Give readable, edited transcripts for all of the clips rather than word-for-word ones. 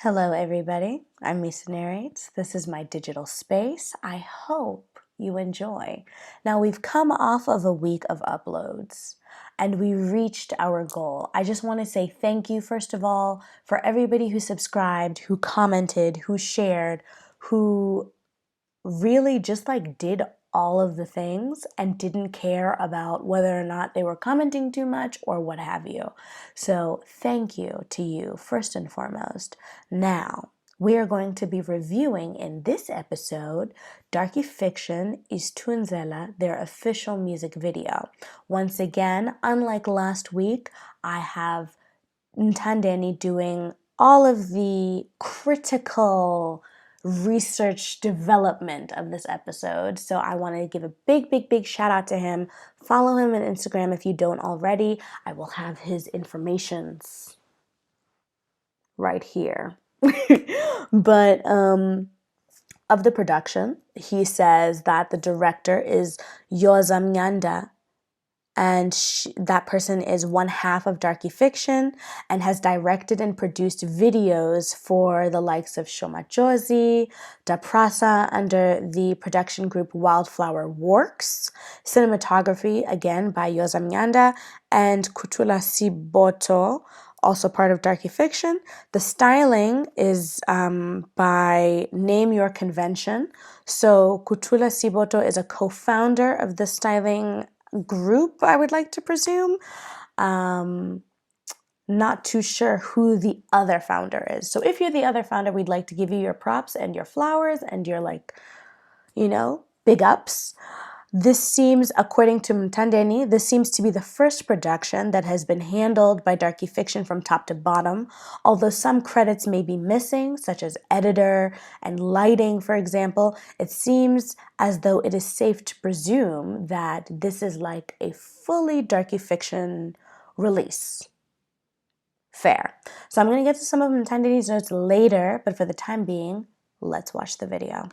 Hello, everybody. I'm Misa Narrates. This is my digital space. I hope you enjoy. Now, we've come off of a week of uploads and we reached our goal. I just want to say thank you, first of all, for everybody who subscribed, who commented, who shared, who really just did all of the things and didn't care about whether or not they were commenting too much or what have you. So thank you to you first and foremost. Now, we are going to be reviewing in this episode Darkie Fiction Istunzela, their official music video. Once again, unlike last week, I have Ntandeni doing all of the critical research development of this episode. So I want to give a big shout out to him. Follow him on Instagram if you don't already. I will have his informations right here. But of the production, he says that the director is Yozam Nyanda, and that person is one half of Darkie Fiction and has directed and produced videos for the likes of Shomajozi, Daprasa under the production group Wildflower Works, cinematography again by Yozam Nyanda and Kutula Siboto, also part of Darkie Fiction. The styling is by Name Your Convention. So Kutula Siboto is a co-founder of the styling group, I would like to presume. Not too sure who the other founder is. So if you're the other founder, we'd like to give you your props and your flowers and your big ups. This seems, according to Mtandeni, this seems to be the first production that has been handled by Darkie Fiction from top to bottom, although some credits may be missing, such as editor and lighting, for example. It seems as though it is safe to presume that this is like a fully Darkie Fiction release. Fair. So I'm going to get to some of Mtandeni's notes later, but for the time being, let's watch the video.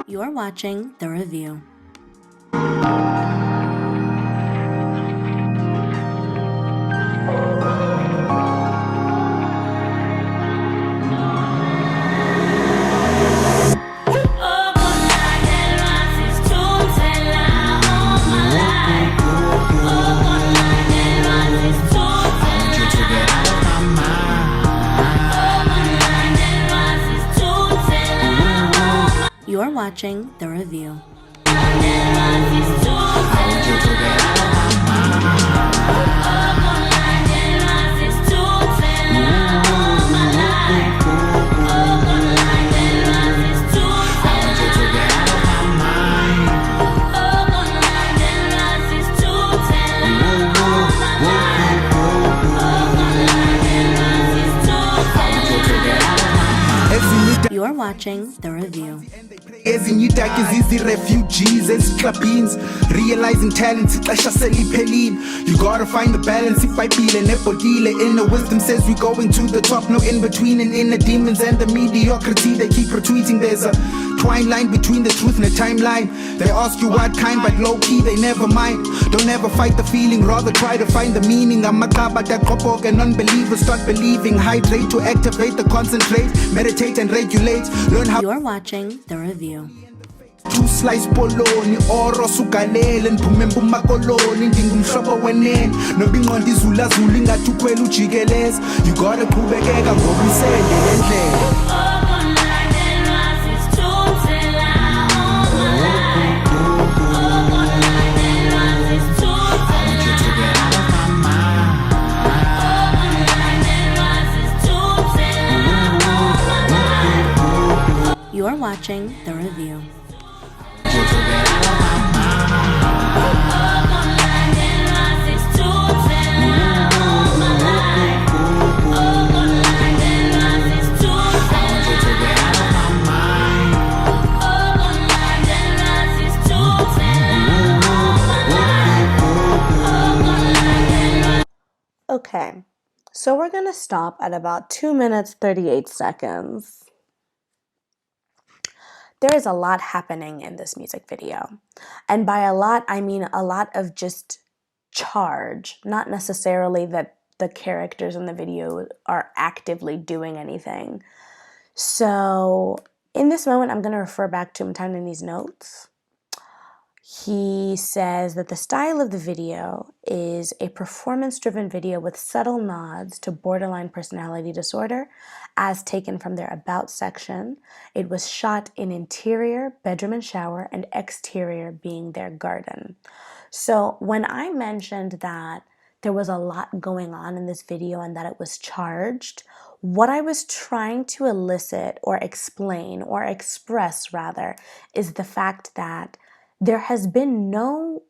You're watching the review. You're watching the review. You're watching the review. Ezinye idaki zizi-refugees eziklabhini realizing talent ixesha seliphelile. You gotta find the balance. Ibhayibhile nebhotile inner wisdom says we're going to the top, no in between. And inner demons and the mediocrity they keep retweeting. There's a twine line between the truth and the timeline. They ask you what kind, but low-key they never mind. Don't ever fight the feeling, rather try to find the meaning. Amagaba that kopok and unbelievers start believing. Hydrate to activate the concentrate, meditate and regulate. Learn how. You're watching the review. Two slice poloni oro sugalele niphume makoloni ndingumhlobo wenene nobinqondi izulazula ingathi ukhwela ujikeleza. You gotta qhubekeka ngoba isende lendlela. You're watching the review. Okay, so we're gonna stop at about 2 minutes 38 seconds. There is a lot happening in this music video. And by a lot, I mean a lot of just charge, not necessarily that the characters in the video are actively doing anything. So in this moment, I'm going to refer back to Mtanani's notes. He says that the style of the video is a performance-driven video with subtle nods to borderline personality disorder, as taken from their About section. It was shot in interior, bedroom and shower, and exterior being their garden. So when I mentioned that there was a lot going on in this video and that it was charged, what I was trying to elicit or explain or express rather is the fact that there has been no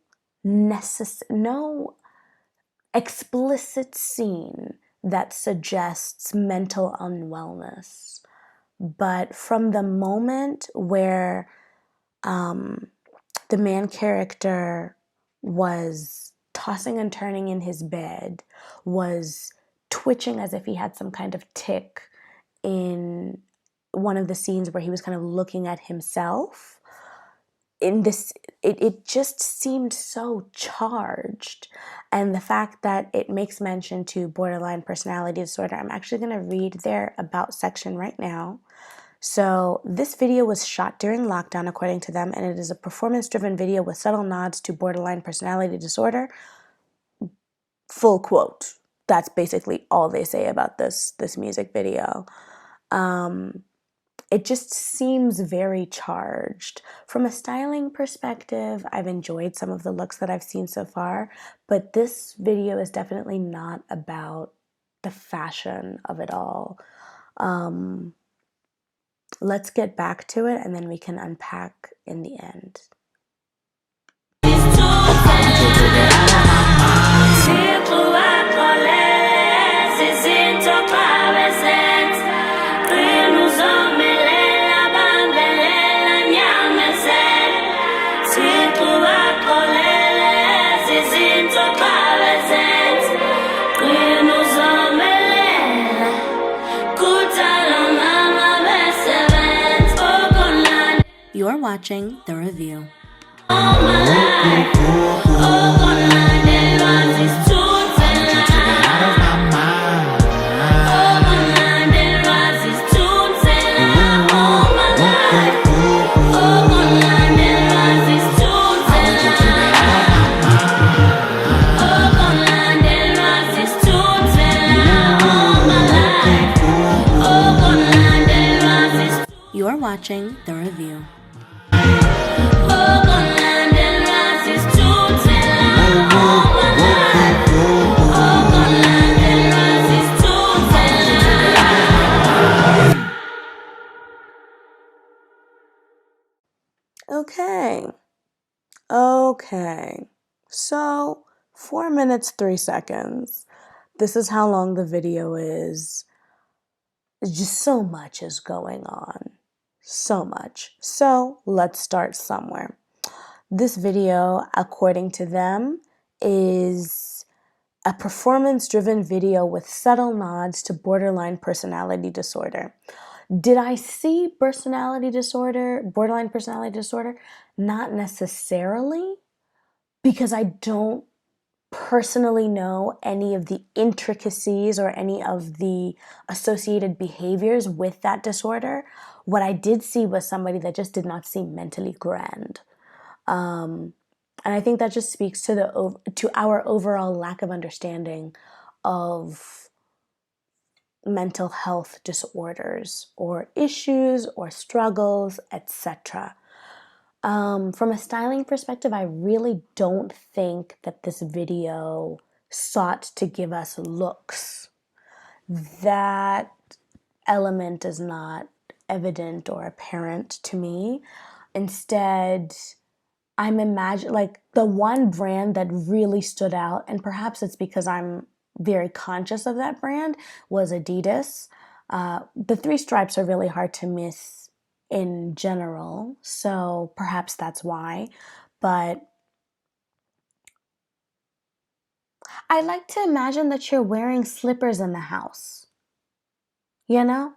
explicit scene that suggests mental unwellness. But from the moment where the main character was tossing and turning in his bed, was twitching as if he had some kind of tic in one of the scenes where he was kind of looking at himself, in this, it just seemed so charged. And the fact that it makes mention to borderline personality disorder, I'm actually going to read their About section right now. So this video was shot during lockdown, according to them, and it is a performance-driven video with subtle nods to borderline personality disorder. Full quote. That's basically all they say about this music video. It just seems very charged. From a styling perspective, I've enjoyed some of the looks that I've seen so far, but this video is definitely not about the fashion of it all. Let's get back to it and then we can unpack in the end. You're watching The Review. You're watching The Review. Okay. So 4 minutes 3 seconds. This is how long the video is. Just so much is going on. So much. So let's start somewhere. This video, according to them, is a performance-driven video with subtle nods to borderline personality disorder. Did I see borderline personality disorder? Not necessarily, because I don't personally know any of the intricacies or any of the associated behaviors with that disorder. What I did see was somebody that just did not seem mentally grand. And I think that just speaks to our overall lack of understanding of mental health disorders or issues or struggles, etc. From a styling perspective, I really don't think that this video sought to give us looks. That element is not evident or apparent to me. Instead, I'm imagining, like, the one brand that really stood out, and perhaps it's because I'm very conscious of that brand, was Adidas. The 3 stripes are really hard to miss in general, so perhaps that's why. But I like to imagine that you're wearing slippers in the house, you know?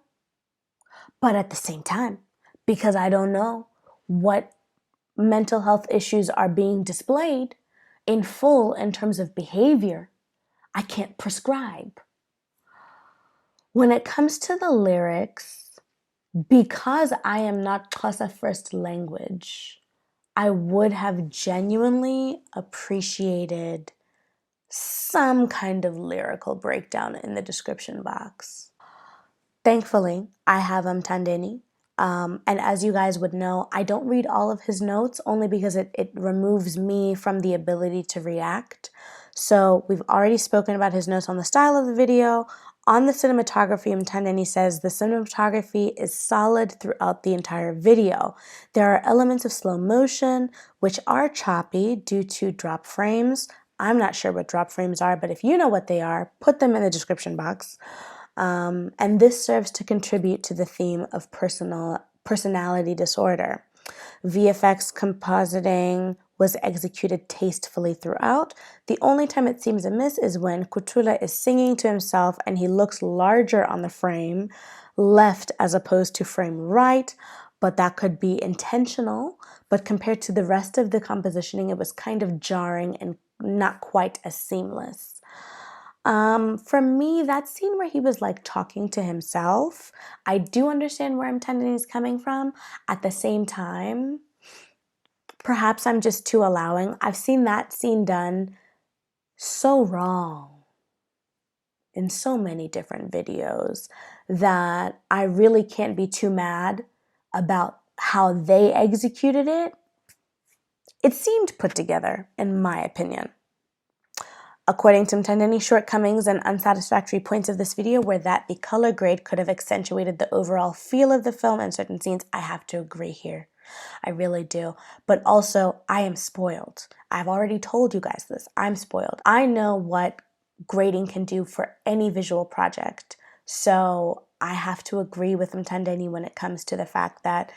But at the same time, because I don't know what mental health issues are being displayed in full in terms of behavior, I can't prescribe. When it comes to the lyrics, because I am not Xhosa first language, I would have genuinely appreciated some kind of lyrical breakdown in the description box. Thankfully, I have Mthandeni. And as you guys would know, I don't read all of his notes only because it removes me from the ability to react. So we've already spoken about his notes on the style of the video. On the cinematography, Mthandeni says the cinematography is solid throughout the entire video. There are elements of slow motion, which are choppy due to drop frames. I'm not sure what drop frames are, but if you know what they are, put them in the description box. And this serves to contribute to the theme of personality disorder. VFX compositing was executed tastefully throughout. The only time it seems amiss is when Kutula is singing to himself and he looks larger on the frame left as opposed to frame right, but that could be intentional. But compared to the rest of the compositioning, it was kind of jarring and not quite as seamless. For me, that scene where he was like talking to himself, I do understand where Mthandeni is coming from. At the same time, perhaps I'm just too allowing. I've seen that scene done so wrong in so many different videos that I really can't be too mad about how they executed it. It seemed put together, in my opinion. According to Mthandeni, shortcomings and unsatisfactory points of this video were that the color grade could have accentuated the overall feel of the film and certain scenes. I have to agree here. I really do. But also, I am spoiled. I've already told you guys this. I'm spoiled. I know what grading can do for any visual project. So I have to agree with Mthandeni when it comes to the fact that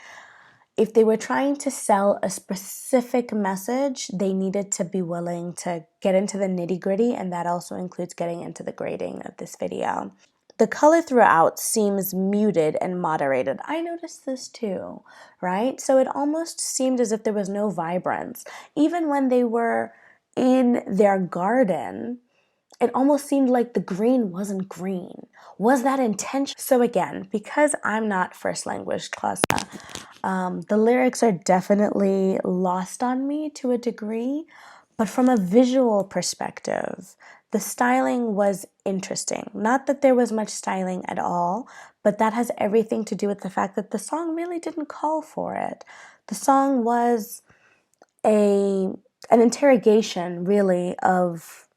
if they were trying to sell a specific message, they needed to be willing to get into the nitty-gritty, and that also includes getting into the grading of this video. The color throughout seems muted and moderated. I noticed this too, right? So it almost seemed as if there was no vibrance. Even when they were in their garden, it almost seemed like the green wasn't green. Was that intentional? So again, because I'm not first language Xhosa, the lyrics are definitely lost on me to a degree, but from a visual perspective, the styling was interesting. Not that there was much styling at all, but that has everything to do with the fact that the song really didn't call for it. The song was an interrogation, really, of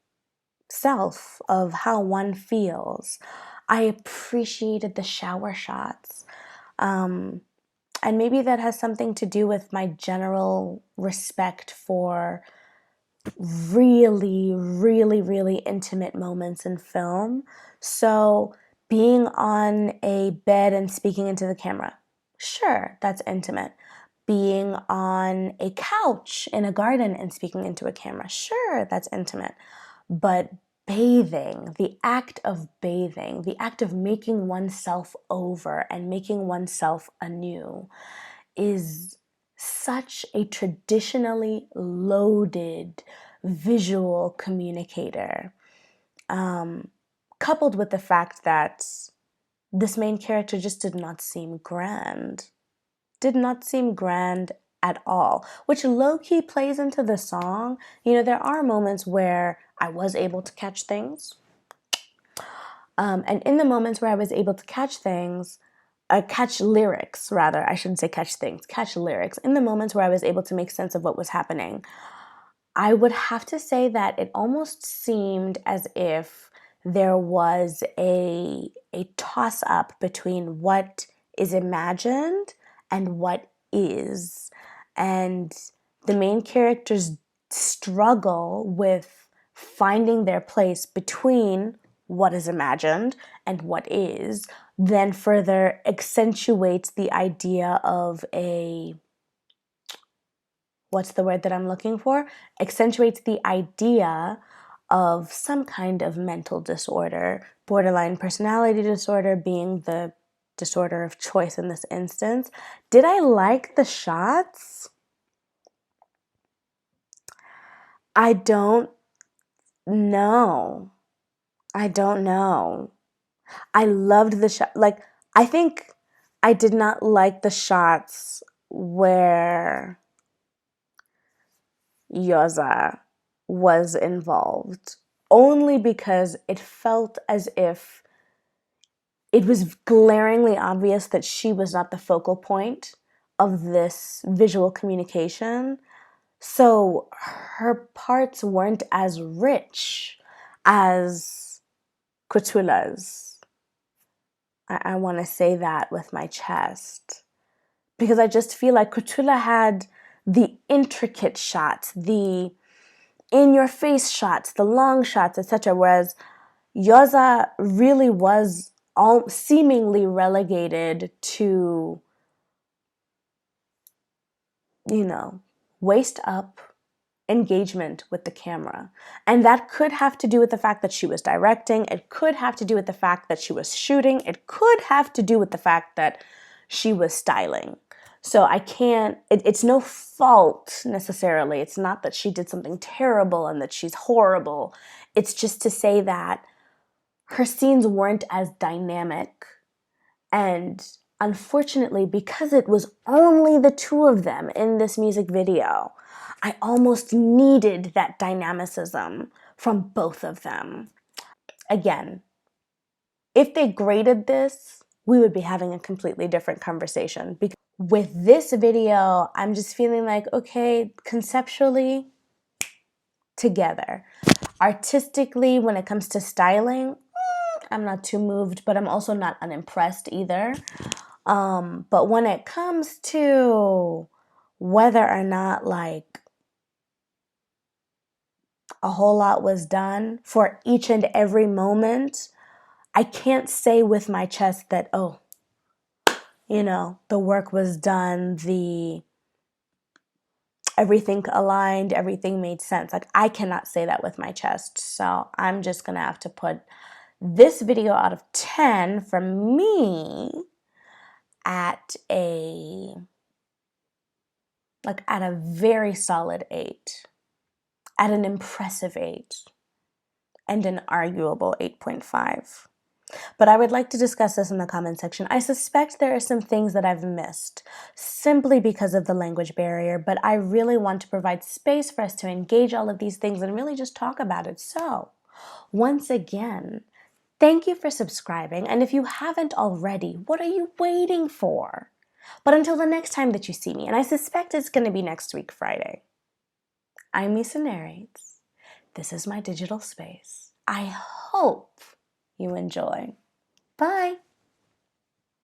self, of how one feels. I appreciated the shower shots. And maybe that has something to do with my general respect for really, really, really intimate moments in film. So being on a bed and speaking into the camera, sure, that's intimate. Being on a couch in a garden and speaking into a camera, sure, that's intimate. But bathing, the act of bathing, the act of making oneself over and making oneself anew is such a traditionally loaded visual communicator. Coupled with the fact that this main character just did not seem grand. Did not seem grand at all, which low-key plays into the song. You know, there are moments where I was able to catch things. And in the moments where I was able to catch things, catch lyrics, rather, I shouldn't say catch things, catch lyrics. In the moments where I was able to make sense of what was happening, I would have to say that it almost seemed as if there was a toss-up between what is imagined and what is. And the main characters struggle with finding their place between what is imagined and what is, then further accentuates the idea of what's the word that I'm looking for? Accentuates the idea of some kind of mental disorder, borderline personality disorder being the disorder of choice in this instance. Did I like the shots? I don't know. I don't know. I loved the shot. Like, I think I did not like the shots where Yoza was involved, only because it felt as if it was glaringly obvious that she was not the focal point of this visual communication. So her parts weren't as rich as Kutula's. I want to say that with my chest. Because I just feel like Kutula had the intricate shots, the in-your-face shots, the long shots, etc. Whereas Yoza really was all seemingly relegated to, waist up engagement with the camera. And that could have to do with the fact that she was directing. It could have to do with the fact that she was shooting. It could have to do with the fact that she was styling. So I can't, it's no fault necessarily. It's not that she did something terrible and that she's horrible. It's just to say that her scenes weren't as dynamic. And unfortunately, because it was only the two of them in this music video, I almost needed that dynamicism from both of them. Again, if they graded this, we would be having a completely different conversation. Because with this video, I'm just feeling like, okay, conceptually, together. Artistically, when it comes to styling, I'm not too moved, but I'm also not unimpressed either. But when it comes to whether or not like a whole lot was done for each and every moment, I can't say with my chest that, oh, the work was done, everything aligned, everything made sense. Like, I cannot say that with my chest. So I'm just gonna have to put this video out of 10 from me at a very solid 8, at an impressive 8, and an arguable 8.5. But I would like to discuss this in the comment section. I suspect there are some things that I've missed simply because of the language barrier, but I really want to provide space for us to engage all of these things and really just talk about it. So, once again, thank you for subscribing, and if you haven't already, what are you waiting for? But until the next time that you see me, and I suspect it's going to be next week, Friday, I'm Misa Narrates. This is my digital space. I hope you enjoy. Bye.